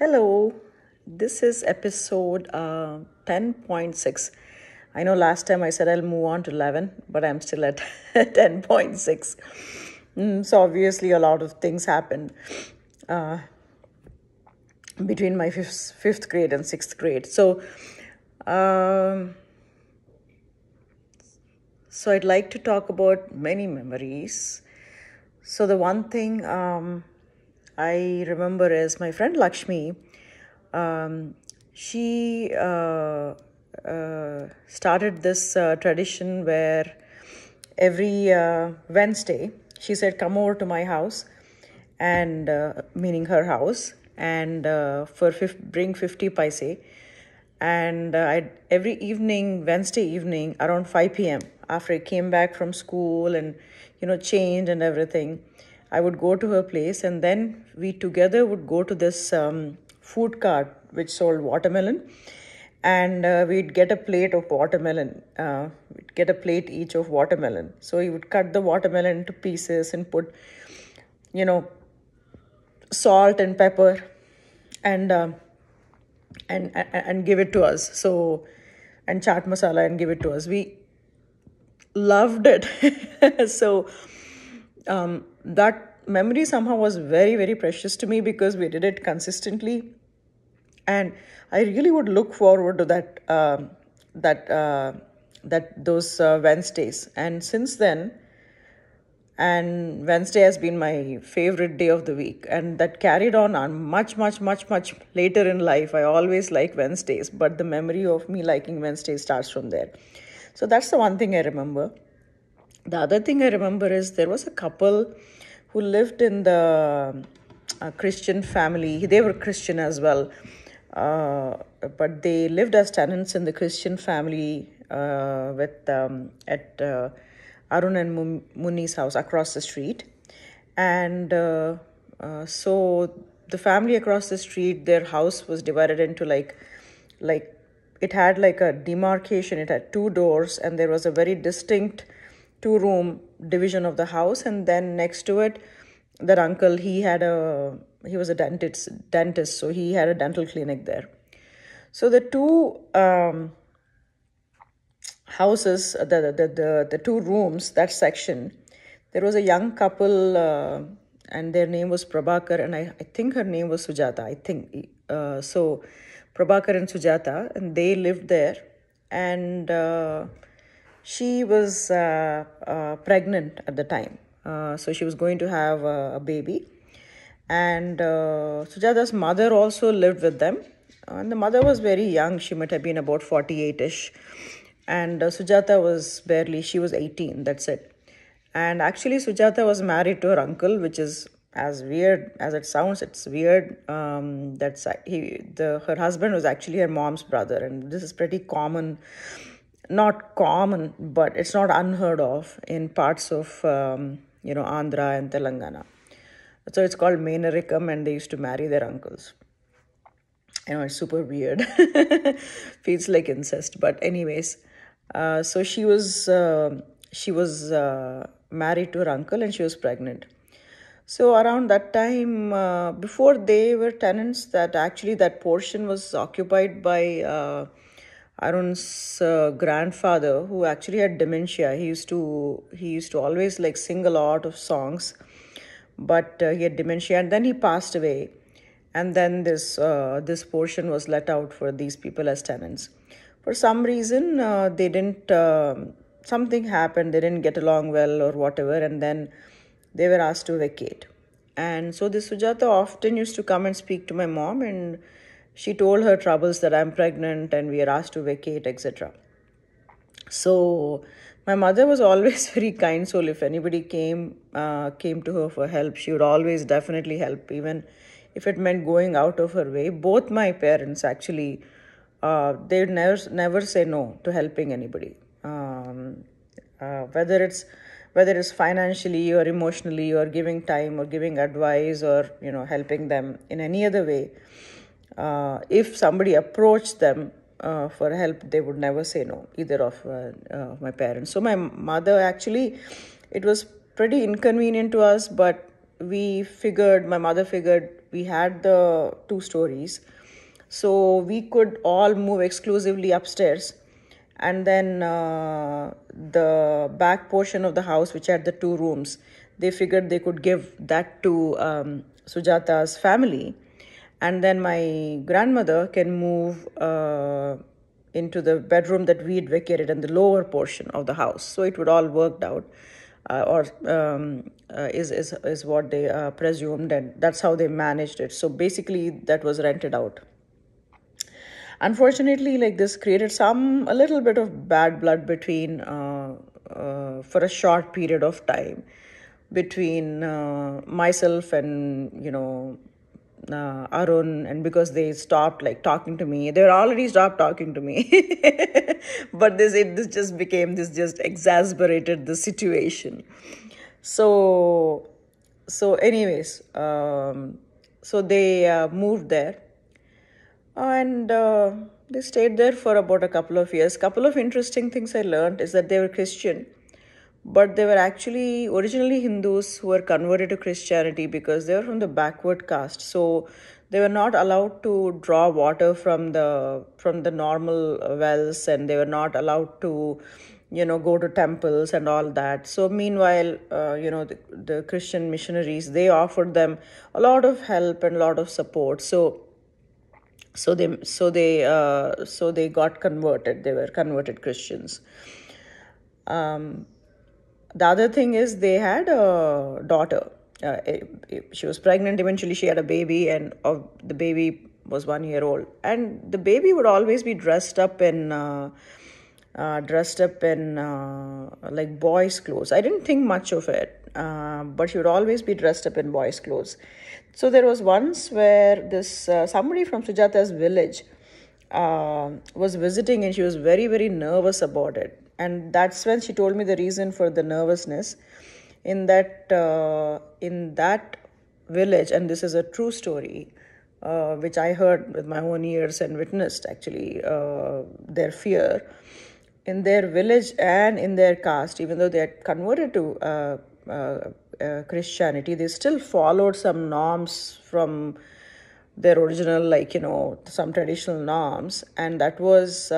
Hello, this is episode 10.6. I know last time I said I'll move on to 11, but I'm still at 10.6. So obviously a lot of things happened uh, between my fifth grade and sixth grade. Um, so I'd like to talk about many memories. So the one thing I remember is my friend Lakshmi. She started this tradition where every Wednesday she said, "Come over to my house," and meaning her house, and bring 50 paise. And every evening, Wednesday evening, around 5 p.m., after I came back from school and, changed and everything, I would go to her place, and then we together would go to this food cart which sold watermelon, and we'd get a plate of watermelon. We'd get a plate each of watermelon. So he would cut the watermelon into pieces and put, you know, salt and pepper, and and give it to us. So, and chaat masala, and give it to us. We loved it. So that memory somehow was very, very precious to me because we did it consistently, and I really would look forward to those Wednesdays. And since then, and Wednesday has been my favorite day of the week, and that carried on much, much, much, much later in life. I always like Wednesdays, but the memory of me liking Wednesdays starts from there. So that's the one thing I remember. The other thing I remember is there was a couple who lived in the Christian family. They were Christian as well, but they lived as tenants in the Christian family at Arun and Muni's house across the street. And so the family across the street, their house was divided into like it had like a demarcation. It had two doors, and there was a very distinct two-room division of the house. And then next to it, that uncle, he was a dentist, so he had a dental clinic there. So the two houses, the two rooms, that section, there was a young couple, and their name was Prabhakar, and I think her name was Sujata. I think so. Prabhakar and Sujata, and they lived there, and she was pregnant at the time, so she was going to have a baby, and Sujata's mother also lived with them, and the mother was very young. She might have been about 48ish, and Sujata was she was 18. That's it. And actually, Sujata was married to her uncle, which is as weird as it sounds. It's weird. Her husband was actually her mom's brother, and this is pretty common. Not common, but it's not unheard of in parts of Andhra and Telangana. So it's called Menarikam, and they used to marry their uncles. It's super weird. Feels like incest, but anyways, so she was married to her uncle, and she was pregnant. So around that time, before they were tenants, that portion was occupied by Arun's grandfather, who actually had dementia. He used to always like sing a lot of songs, but he had dementia, and then he passed away. And then this portion was let out for these people as tenants. For some reason, they didn't. Something happened. They didn't get along well, or whatever, and then they were asked to vacate. And so this Sujata often used to come and speak to my mom, and she told her troubles, that I'm pregnant and we are asked to vacate, etc. So my mother was always very kind soul. If anybody came to her for help, she would always definitely help, even if it meant going out of her way. Both my parents actually, they'd never say no to helping anybody, whether it's financially or emotionally or giving time or giving advice or helping them in any other way. If somebody approached them for help, they would never say no, either of my parents. So my mother, actually, it was pretty inconvenient to us, but my mother figured we had the 2 stories, so we could all move exclusively upstairs, and then the back portion of the house, which had the 2 rooms, they figured they could give that to Sujata's family, and then my grandmother can move into the bedroom that we'd vacated in the lower portion of the house. So it would all worked out, or is what they presumed, and that's how they managed it. So basically, that was rented out. Unfortunately, like, this created a little bit of bad blood between for a short period of time between myself and Arun, and because they stopped like talking to me. They were already stopped talking to me, but this just exacerbated the situation. So anyways, so they moved there, and they stayed there for about a couple of years. Couple of interesting things I learned is that they were Christian, but they were actually originally Hindus who were converted to Christianity because they were from the backward caste. So they were not allowed to draw water from the normal wells, and they were not allowed to go to temples and all that. So meanwhile, the Christian missionaries, they offered them a lot of help and a lot of support. So they got converted. They were converted Christians. The other thing is they had a daughter. She was pregnant. Eventually, she had a baby, and the baby was 1 year old. And the baby would always be dressed up in like boys' clothes. I didn't think much of it, but she would always be dressed up in boys' clothes. So there was once where this somebody from Sujata's village was visiting, and she was very, very nervous about it. And that's when she told me the reason for the nervousness. In that village, and this is a true story, which I heard with my own ears and witnessed actually their fear. In their village and in their caste, even though they had converted to Christianity, they still followed some norms from their original, some traditional norms, and that was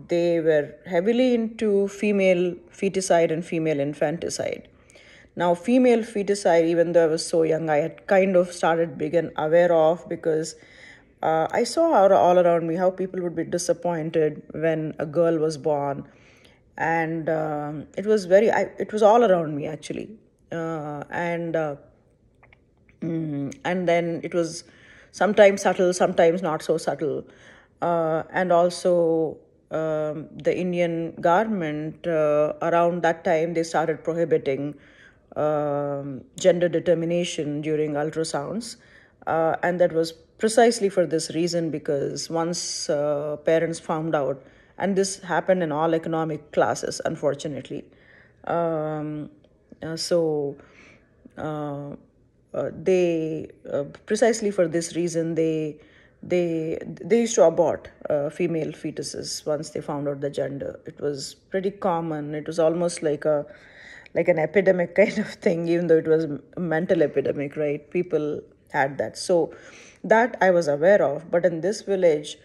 they were heavily into female feticide and female infanticide. Now, female feticide, even though I was so young, I had kind of started being aware of, because I saw all around me how people would be disappointed when a girl was born, and it was all around me actually, and then it was sometimes subtle, sometimes not so subtle, and also the Indian government around that time, they started prohibiting gender determination during ultrasounds, and that was precisely for this reason, because once parents found out, and this happened in all economic classes, unfortunately. They precisely for this reason, they used to abort female fetuses once they found out the gender. It was pretty common. It was almost like an epidemic kind of thing, even though it was a mental epidemic, right? People had that. So that I was aware of. But in this village,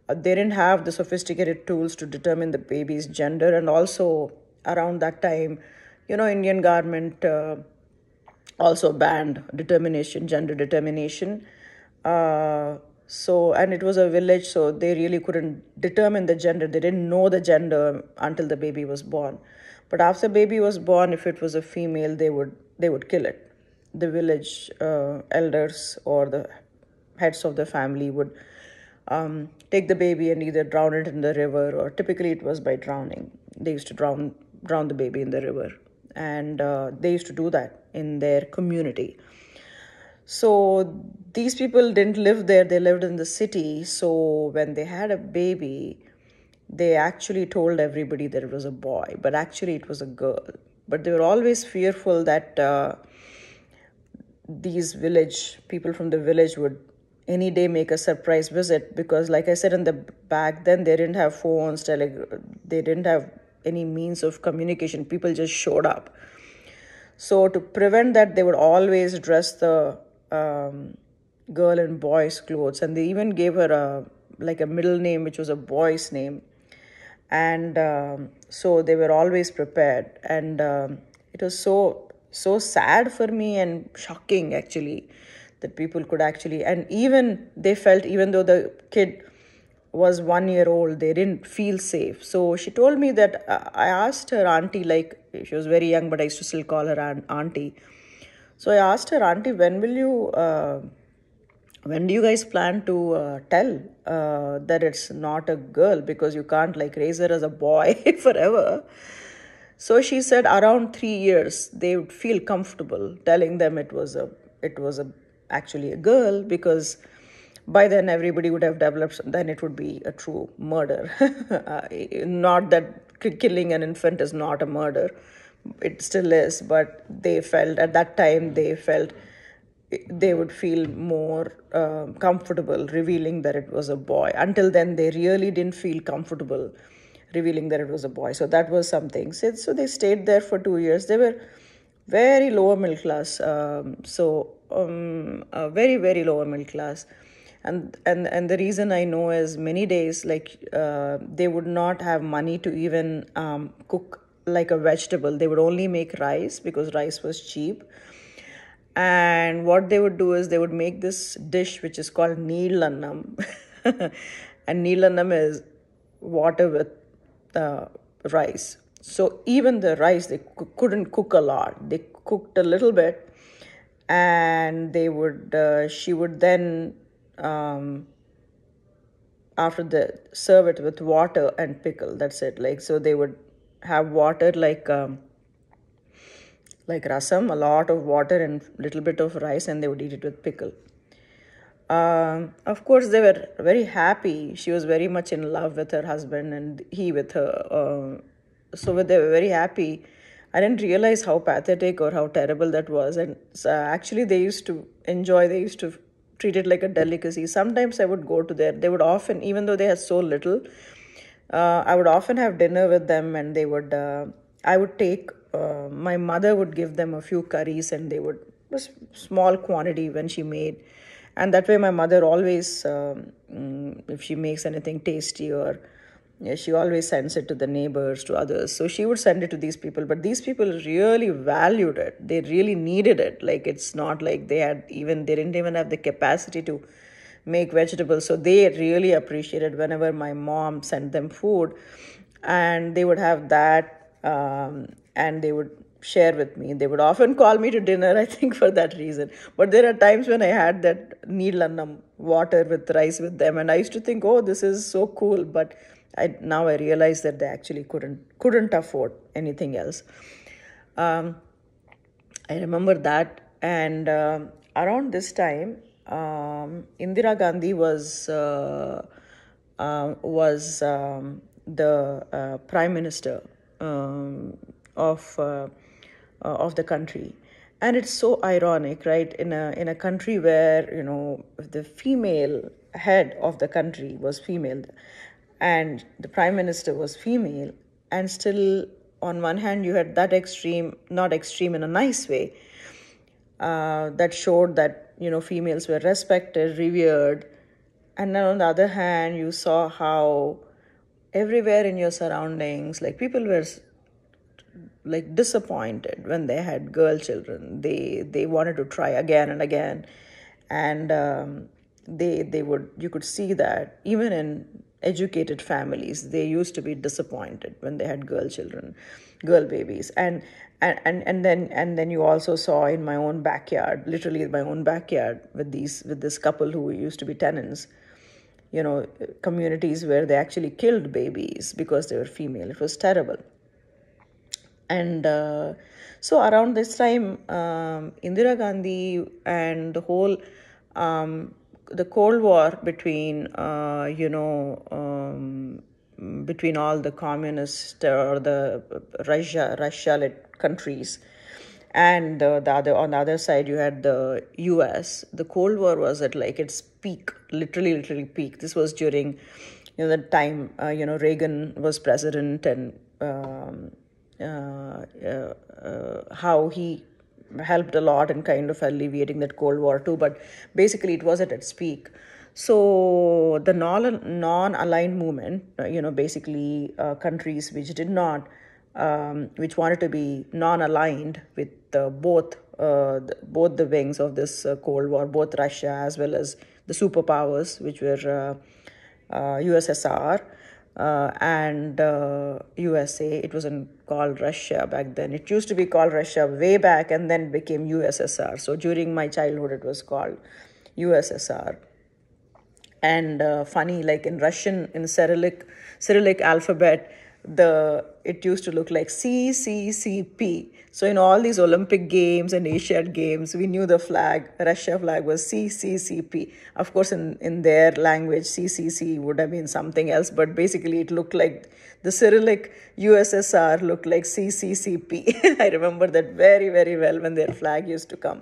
they didn't have the sophisticated tools to determine the baby's gender. And also around that time, Indian government also banned gender determination. And it was a village, so they really couldn't determine the gender. They didn't know the gender until the baby was born. But after the baby was born, if it was a female, they would kill it. The village elders or the heads of the family would take the baby and either drown it in the river, or typically it was by drowning. They used to drown the baby in the river, and they used to do that in their community. So these people didn't live there, they lived in the city. So when they had a baby, they actually told everybody that it was a boy, but actually it was a girl. But they were always fearful that these people from the village would any day make a surprise visit, because like I said, in the back then, they didn't have phones, they didn't have any means of communication. People just showed up. So to prevent that, they would always dress the um, girl in boys' clothes, and they even gave her a middle name, which was a boy's name. And so they were always prepared, and it was so sad for me and shocking actually that people could actually, and even they felt, even though the kid was 1 year old, they didn't feel safe. So she told me that I asked her auntie, like she was very young, but I used to still call her auntie. So I asked her, auntie, when do you guys plan to tell that it's not a girl, because you can't like raise her as a boy forever. So she said around 3 years they would feel comfortable telling them it was actually a girl, because by then everybody would have developed, then it would be a true murder. Not that killing an infant is not a murder, it still is, but they felt at that time, they felt they would feel more comfortable revealing that it was a boy. Until then, they really didn't feel comfortable revealing that it was a boy. So that was something. So they stayed there for 2 years. They were very lower middle class. Very, very lower middle class. And the reason I know is many days, like they would not have money to even cook like a vegetable. They would only make rice because rice was cheap. And what they would do is they would make this dish which is called neelannam. And neelannam is water with rice. So even the rice, they couldn't cook a lot. They cooked a little bit, and she would then, after the serve it with water and pickle. That's it. Like, so they would have water like rasam, a lot of water and little bit of rice, and they would eat it with pickle. Of course, they were very happy. She was very much in love with her husband, and he with her. So they were very happy. I didn't realize how pathetic or how terrible that was. And actually, they used to enjoy. They used to treat it like a delicacy. Sometimes I would go to there. They would often, even though they had so little, I would often have dinner with them, and they would. I would take. My mother would give them a few curries, and they would a small quantity when she made, and that way my mother always, if she makes anything tasty, or yeah, she always sends it to the neighbors, to others. So she would send it to these people, but these people really valued it. They really needed it. Like, it's not like they didn't even have the capacity to make vegetables. So they really appreciated whenever my mom sent them food, and they would have that, and they would share with me. They would often call me to dinner, I think, for that reason. But there are times when I had that neelannam water with rice with them, and I used to think, oh, this is so cool. But now I realize that they actually couldn't afford anything else. I remember that, and around this time, Indira Gandhi was the prime minister of the country. And it's so ironic, right? In a country where, the female head of the country was female, and the prime minister was female, and still on one hand you had that extreme, not extreme in a nice way, that showed that females were respected, revered. And then on the other hand, you saw how everywhere in your surroundings, like, people were like disappointed when they had girl children. They wanted to try again and again, and you could see that even in educated families, they used to be disappointed when they had girl children, girl babies. And then you also saw in my own backyard, literally in my own backyard, with this couple who used to be tenants, communities where they actually killed babies because they were female. It was terrible. And so around this time, Indira Gandhi and the whole the Cold War between between all the communist or the Russia-led countries, and on the other side you had the U.S. The Cold War was at like its peak, literally peak. This was during the time Reagan was president, and how he helped a lot in kind of alleviating that Cold War too, but basically it was at its peak. So the non-aligned movement, basically countries which did not, which wanted to be non-aligned with both the wings of this Cold War, both Russia as well as the superpowers, which were USSR and USA. It wasn't called Russia back then. It used to be called Russia way back and then became USSR. So during my childhood, it was called USSR. And funny, like in Russian, in Cyrillic alphabet, it used to look like CCCP. So in all these Olympic games and Asiad games, we knew the flag, Russia flag was CCCP. Of course, in their language, CCC would have been something else, but basically it looked like the Cyrillic USSR looked like CCCP. I remember that very, very well when their flag used to come.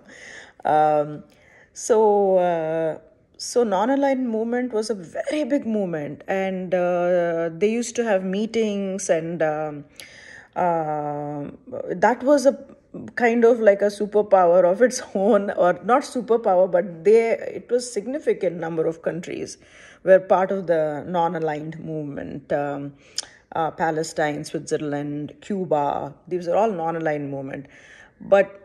So non-aligned movement was a very big movement, and they used to have meetings, and that was a kind of like a superpower of its own, or not superpower, but it was significant number of countries were part of the non-aligned movement. Palestine, Switzerland, Cuba, these are all non-aligned movement. But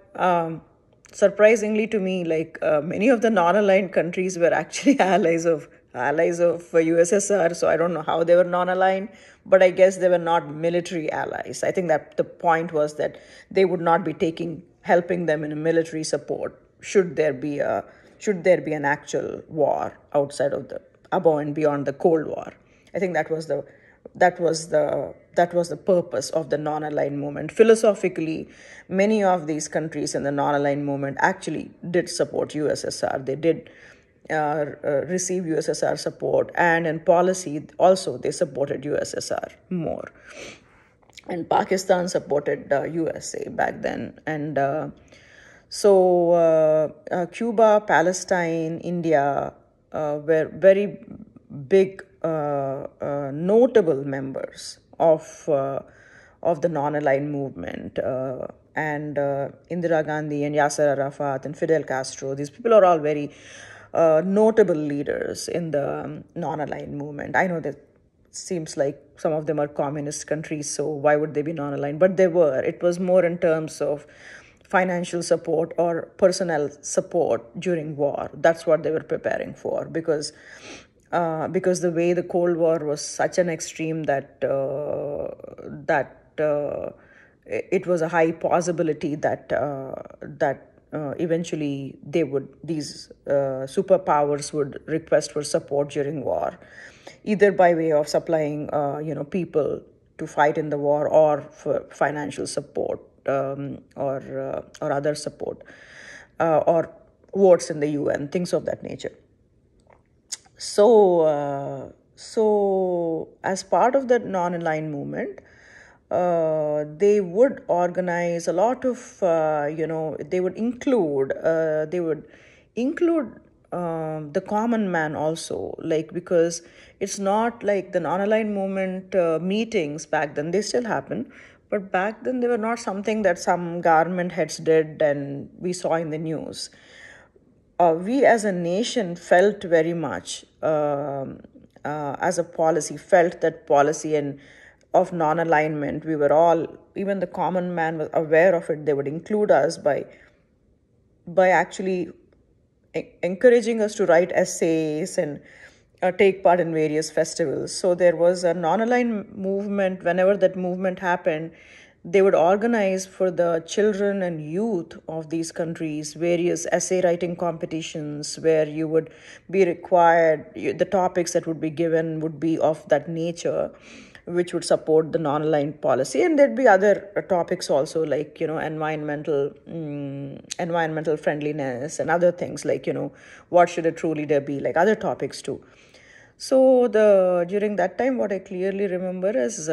surprisingly to me, like many of the non-aligned countries were actually allies of USSR. So I don't know how they were non-aligned, but I guess they were not military allies. I think that the point was that they would not be helping them in a military support should there be an actual war outside of above and beyond the Cold War. I think that was the purpose of the non-aligned movement. Philosophically, many of these countries in the non-aligned movement actually did support USSR. They did receive USSR support, and in policy also they supported USSR more. And Pakistan supported USA back then. And Cuba, Palestine, India were very big notable members of the non-aligned movement, and Indira Gandhi and Yasser Arafat and Fidel Castro. These people are all very notable leaders in the non-aligned movement. I know that seems like some of them are communist countries, so why would they be non-aligned? But they were. It was more in terms of financial support or personnel support during war. That's what they were preparing for, because the way the Cold War was such an extreme that it was a high possibility that eventually these superpowers would request for support during war, either by way of supplying people to fight in the war, or for financial support, or other support, or votes in the UN, things of that nature. So as part of the non-aligned movement, they would organize a lot of, they would include the common man also, like, because it's not like the non-aligned movement meetings back then, they still happen, but back then they were not something that some government heads did and we saw in the news. We as a nation felt very much, as a policy, felt that policy and of non-alignment. We were all, even the common man was aware of it. They would include us by actually encouraging us to write essays and take part in various festivals. So there was a non-aligned movement. Whenever that movement happened, they would organize for the children and youth of these countries various essay writing competitions, where you would be required, the topics that would be given would be of that nature, which would support the non-aligned policy. And there'd be other topics also, like, environmental friendliness and other things, like, what should a true leader be, like other topics too. So during that time, what I clearly remember is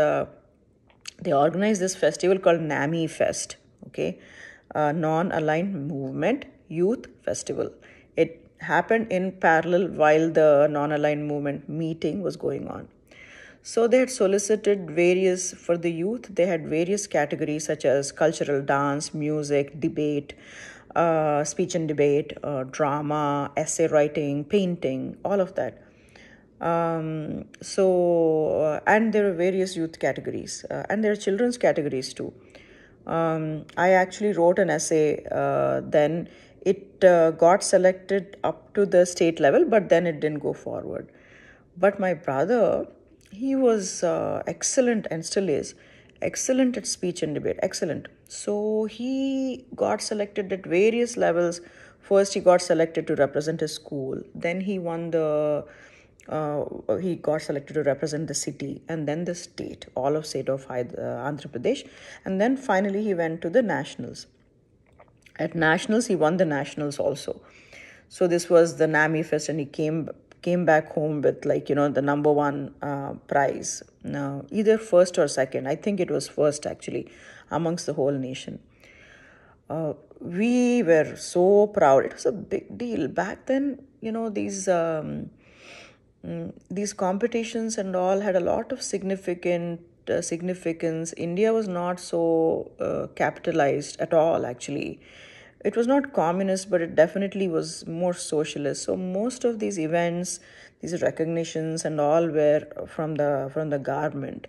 they organized this festival called NAMI Fest, okay, Non-Aligned Movement Youth Festival. It happened in parallel while the non-aligned movement meeting was going on. So they had solicited various, for the youth, they had various categories such as cultural, dance, music, debate, speech and debate, drama, essay writing, painting, all of that. And there are various youth categories, and there are children's categories too. I actually wrote an essay, then it got selected up to the state level, but then it didn't go forward. But my brother, he was excellent and still is excellent at speech and debate, excellent. So he got selected at various levels. First, he got selected to represent his school. Then he got selected to represent the city and then the state, all of state of Andhra Pradesh. And then finally he went to the nationals. At nationals, he won the nationals also. So this was the NAMI Fest, and he came back home with, like, the number one prize. Now, either first or second. I think it was first, actually, amongst the whole nation. We were so proud. It was a big deal. Back then, these competitions and all had a lot of significance. India was not so capitalized at all, actually. It was not communist, but it definitely was more socialist. So most of these events, these recognitions and all were from the government.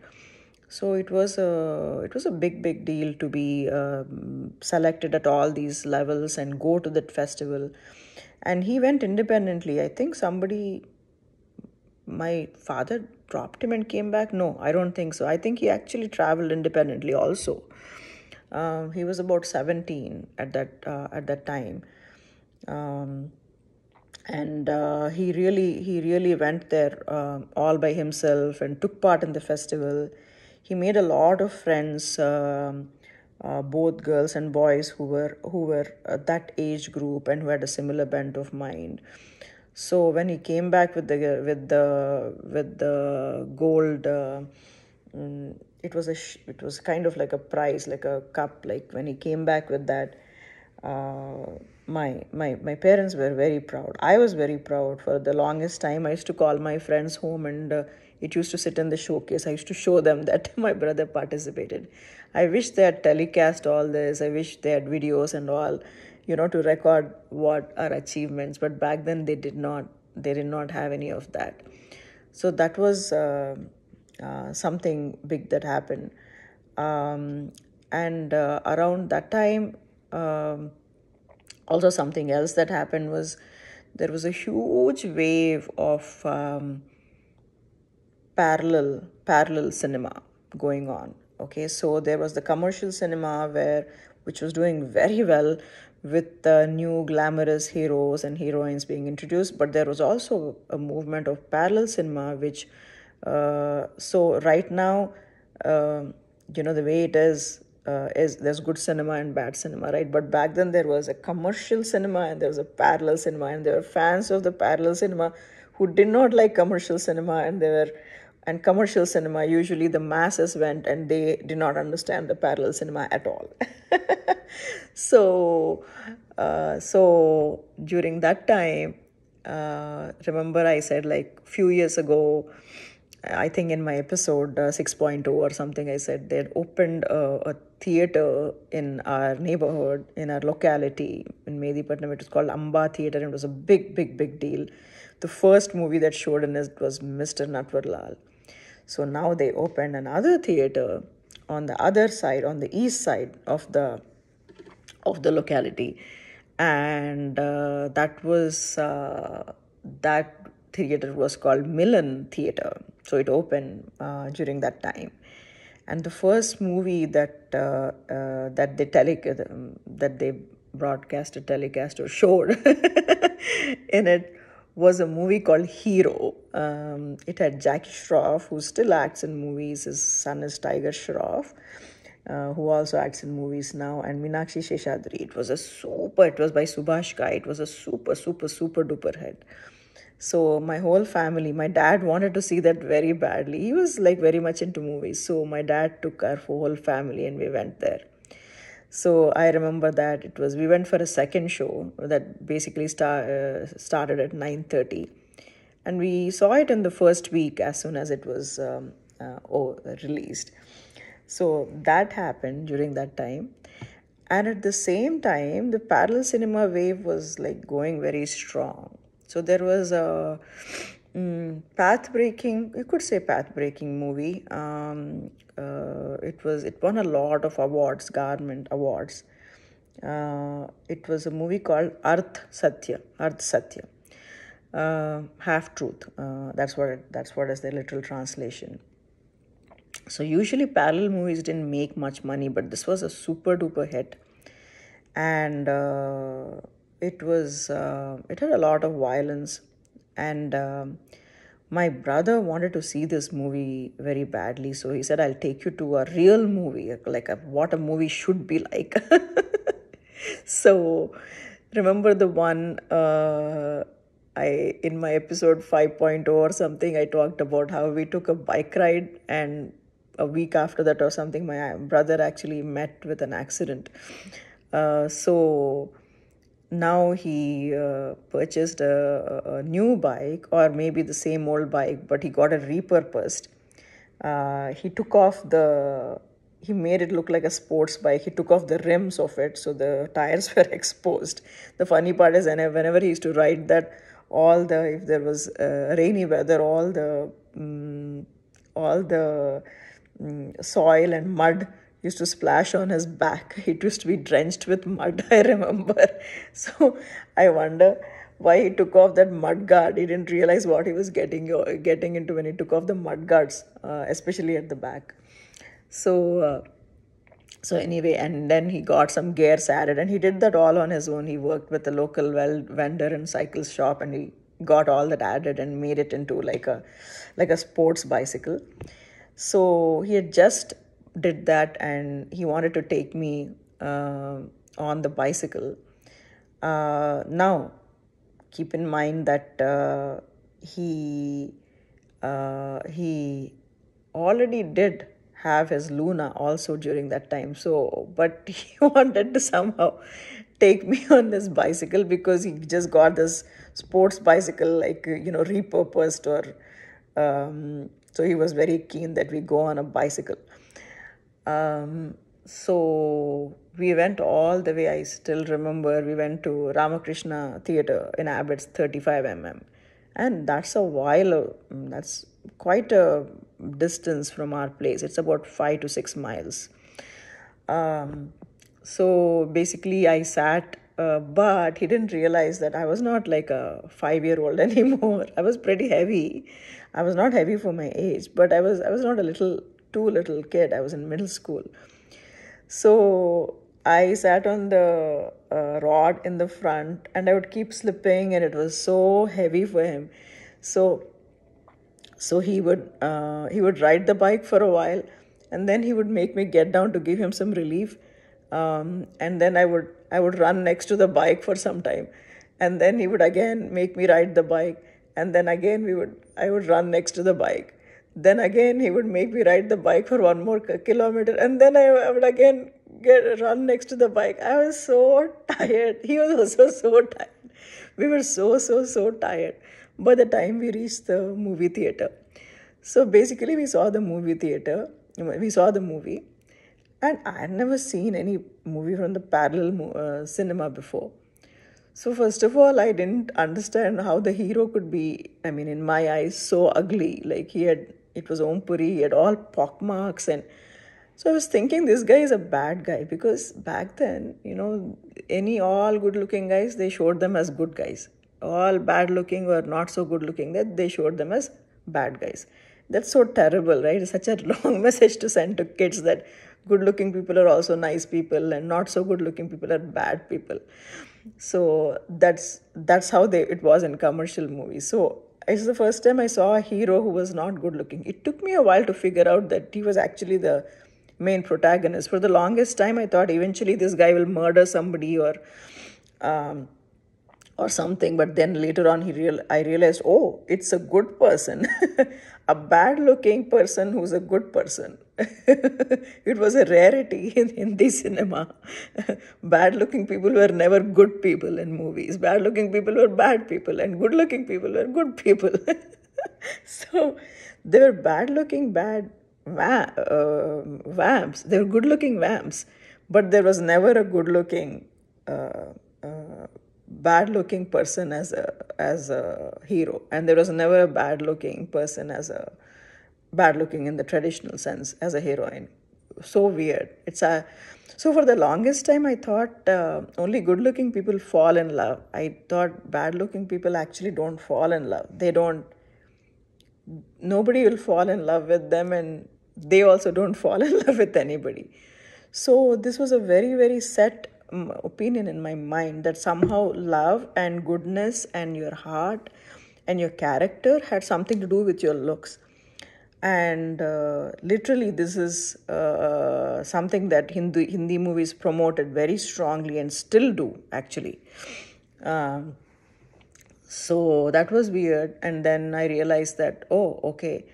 So it was a big deal to be selected at all these levels and go to that festival. And he went independently. I think my father dropped him and came back. No, I don't think so. I think he actually traveled independently also. He was about 17 at that time. And he really went there all by himself and took part in the festival. He made a lot of friends, both girls and boys who were that age group and who had a similar bent of mind. So when he came back with the gold, it was kind of like a prize, like a cup. Like when he came back with that, my parents were very proud. I was very proud. For the longest time, I used to call my friends home, and it used to sit in the showcase. I used to show them that my brother participated. I wish they had telecast all this. I wish they had videos and all, to record what our achievements. But back then they did not have any of that. So that was something big that happened. And around that time, also something else that happened was there was a huge wave of parallel cinema going on. Okay, so there was the commercial cinema which was doing very well with new glamorous heroes and heroines being introduced, but there was also a movement of parallel cinema, which so right now, the way it is there's good cinema and bad cinema, right? But back then there was a commercial cinema and there was a parallel cinema, and there were fans of the parallel cinema who did not like commercial cinema, and commercial cinema, usually the masses went and they did not understand the parallel cinema at all. So during that time, remember I said, like, few years ago, I think in my episode 6.0 or something, I said they'd opened a theater in our neighborhood, in our locality in Medipatnam. It was called Amba Theater, and it was a big deal. The first movie that showed in it was Mr. Natwarlal. So now they opened another theater on the other side, on the east side of the locality, and that theater was called Milan Theater. So it opened during that time, and the first movie that they broadcasted, telecast, or showed in it was a movie called Hero. It had Jackie Shroff, who still acts in movies. His son is Tiger Shroff, who also acts in movies now, and Meenakshi Sheshadri. It was by Subhash Ghai. It was a super duper hit. So my whole family, my dad wanted to see that very badly. He was like very much into movies. So my dad took our whole family and we went there. So I remember that we went for a second show that basically started at 9:30. And we saw it in the first week as soon as it was released. So that happened during that time. And at the same time, the parallel cinema wave was like going very strong. So there was a path breaking, you could say path breaking movie. It won a lot of awards, government awards. It was a movie called Arth Satya, half truth. That's what is the literal translation. So usually parallel movies didn't make much money, but this was a super duper hit, and it had a lot of violence, and my brother wanted to see this movie very badly, so he said, "I'll take you to a real movie, like what a movie should be like." So remember the one I in my episode 5.0 or something, I talked about how we took a bike ride, and a week after that or something, my brother actually met with an accident. So now he purchased a new bike, or maybe the same old bike, but he got it repurposed. He made it look like a sports bike. He took off the rims of it, so the tires were exposed. The funny part is, whenever he used to ride that, if there was rainy weather, all the soil and mud used to splash on his back. It used to be drenched with mud, I remember. So I wonder why he took off that mud guard. He didn't realize what he was getting into when he took off the mud guards, especially at the back. So anyway, and then he got some gears added, and he did that all on his own. He worked with a local vendor and cycle shop, and he got all that added and made it into like a sports bicycle. So he had just did that, and he wanted to take me on the bicycle. Now, keep in mind that he already did have his Luna also during that time. So, but he wanted to somehow take me on this bicycle because he just got this sports bicycle, like, repurposed, or so he was very keen that we go on a bicycle. So we went all the way. I still remember we went to Ramakrishna Theatre in Abbott's 35mm, and that's that's quite a distance from our place. It's about 5 to 6 miles. So basically I sat, but he didn't realize that I was not like a 5-year-old anymore. I was pretty heavy. I was not heavy for my age, but I was not too little kid. I was in middle school. So I sat on the rod in the front, and I would keep slipping, and it was so heavy for him. So he would ride the bike for a while, and then he would make me get down to give him some relief, and then I would run next to the bike for some time, and then he would again make me ride the bike, and then again I would run next to the bike. Then again he would make me ride the bike for 1 more kilometer, and then I would again run next to the bike. I was so tired. He was also so tired. We were so tired by the time we reached the movie theater. So basically we saw the movie, and I had never seen any movie from the parallel cinema before. So first of all, I didn't understand how the hero could be, in my eyes, so ugly. Like it was Om Puri, he had all pockmarks, and so I was thinking this guy is a bad guy, because back then, all good-looking guys, they showed them as good guys. All bad-looking or not so good-looking, that they showed them as bad guys. That's so terrible, right? It's such a long message to send to kids that good-looking people are also nice people, and not so good-looking people are bad people. So that's how it was in commercial movies. So it's the first time I saw a hero who was not good-looking. It took me a while to figure out that he was actually the main protagonist. For the longest time, I thought eventually this guy will murder somebody or something. But then later on, I realized, oh, it's a good person, a bad-looking person who's a good person. It was a rarity in Hindi cinema. Bad-looking people were never good people in movies. Bad-looking people were bad people, and good-looking people were good people. So they were bad looking, vamps. They were good looking vamps, but there was never a good looking, bad looking person as a hero, and there was never a bad looking person as a bad looking in the traditional sense as a heroine. So weird. So for the longest time I thought only good looking people fall in love. I thought bad looking people actually don't fall in love. They don't, nobody will fall in love with them, and they also don't fall in love with anybody. So this was a very, very set opinion in my mind that somehow love and goodness and your heart and your character had something to do with your looks. And literally this is something that Hindi movies promoted very strongly and still do actually. um, so that was weird. And then I realized that, oh, okay.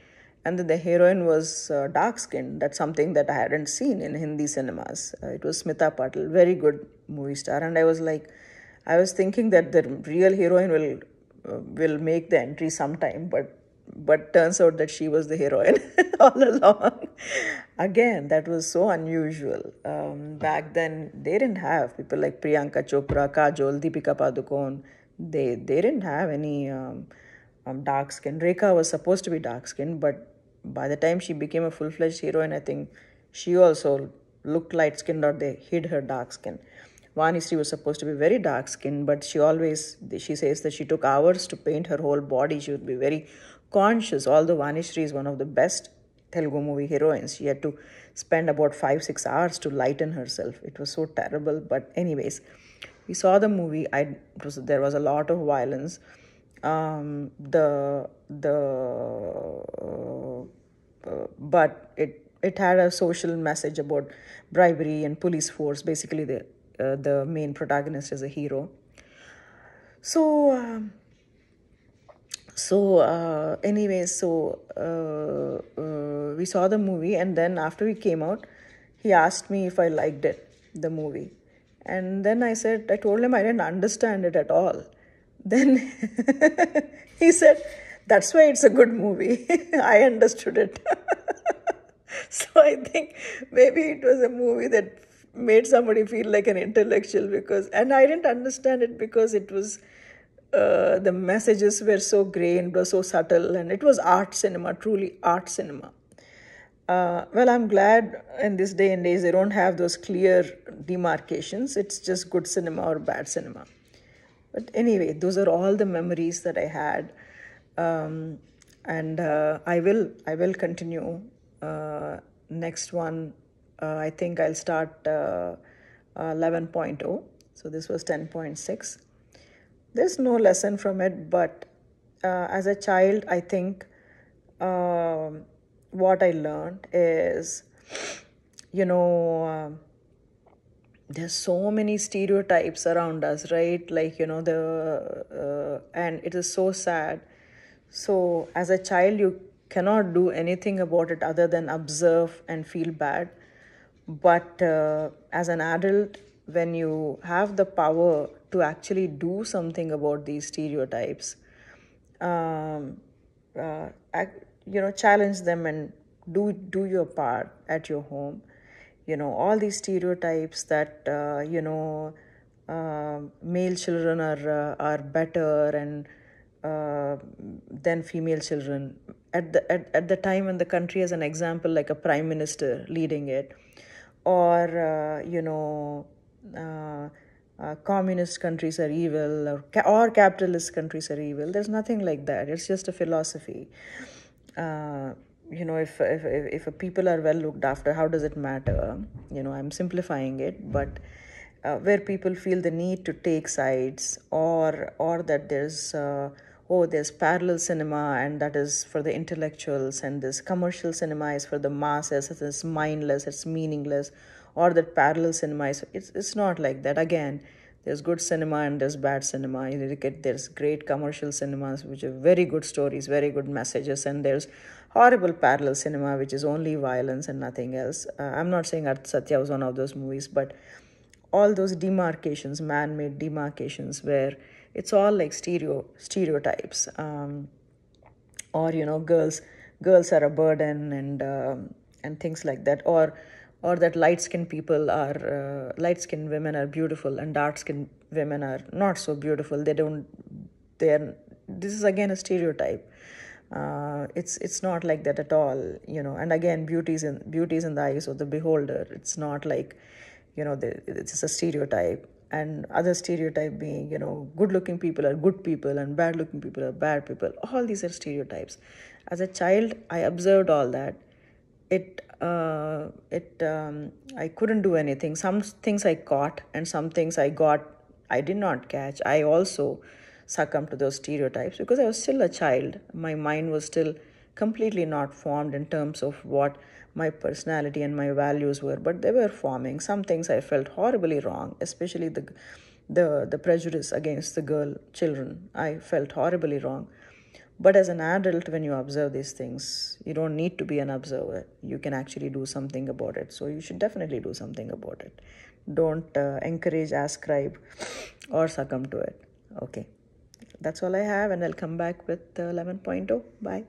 And then the heroine was dark skinned. That's something that I hadn't seen in Hindi cinemas. It was Smita Patil, very good movie star. And I was like, I was thinking that the real heroine will make the entry sometime, but turns out that she was the heroine all along. Again, that was so unusual. Back then, they didn't have people like Priyanka Chopra, Kajol, Deepika Padukone. They didn't have any dark skin. Rekha was supposed to be dark skin, but by the time she became a full-fledged heroine, I think she also looked light skinned, or they hid her dark skin. Vanishri was supposed to be very dark skinned, but she says that she took hours to paint her whole body. She would be very conscious. Although Vanishri is one of the best Telugu movie heroines, she had to spend about 5-6 hours to lighten herself. It was so terrible. But anyways, we saw the movie. There was a lot of violence. But it had a social message about bribery and police force. Basically, the main protagonist is a hero. So we saw the movie, and then after we came out, he asked me if I liked the movie. And then I told him I didn't understand it at all. Then he said, that's why it's a good movie. I understood it. So I think maybe it was a movie that made somebody feel like an intellectual, and I didn't understand it because it was, the messages were so gray and were so subtle, and it was art cinema, truly art cinema. Well, I'm glad in this day and age they don't have those clear demarcations. It's just good cinema or bad cinema. But anyway, those are all the memories that I had, and I will continue. Next one, I think I'll start 11.0. So this was 10.6. There's no lesson from it, but as a child, I think what I learned is, there's so many stereotypes around us, right? Like, and it is so sad. So as a child, you cannot do anything about it other than observe and feel bad. But as an adult, when you have the power to actually do something about these stereotypes, challenge them and do your part at your home. All these stereotypes that male children are better and than female children. At the time when the country has an example like a prime minister leading it, or communist countries are evil, or capitalist countries are evil. There's nothing like that. It's just a philosophy. If a people are well looked after, how does it matter? I'm simplifying it, but where people feel the need to take sides, or that there's parallel cinema, and that is for the intellectuals, and this commercial cinema is for the masses. It's mindless, it's meaningless, or that parallel cinema is, it's not like that. Again, there's good cinema and there's bad cinema. There's great commercial cinemas which have very good stories, very good messages, and there's horrible parallel cinema which is only violence and nothing else. I'm not saying Arth Satya was one of those movies, but all those demarcations, man-made demarcations, where it's all like stereotypes, or girls are a burden, and things like that, or that light skinned women are beautiful and dark skinned women are not so beautiful. They're This is again a stereotype. It's not like that at all. And again, beauty is in the eyes of the beholder. It's not like, it's just a stereotype. And other stereotype being, good looking people are good people and bad looking people are bad people. All these are stereotypes. As a child, I observed all that. I couldn't do anything. Some things I caught, and some things I did not catch. I also succumbed to those stereotypes because I was still a child. My mind was still completely not formed in terms of what my personality and my values were, but they were forming. Some things I felt horribly wrong, especially the prejudice against the girl children. I felt horribly wrong. But as an adult, when you observe these things, you don't need to be an observer. You can actually do something about it. So you should definitely do something about it. Don't encourage, ascribe, or succumb to it. Okay. That's all I have, and I'll come back with 11.0. Bye.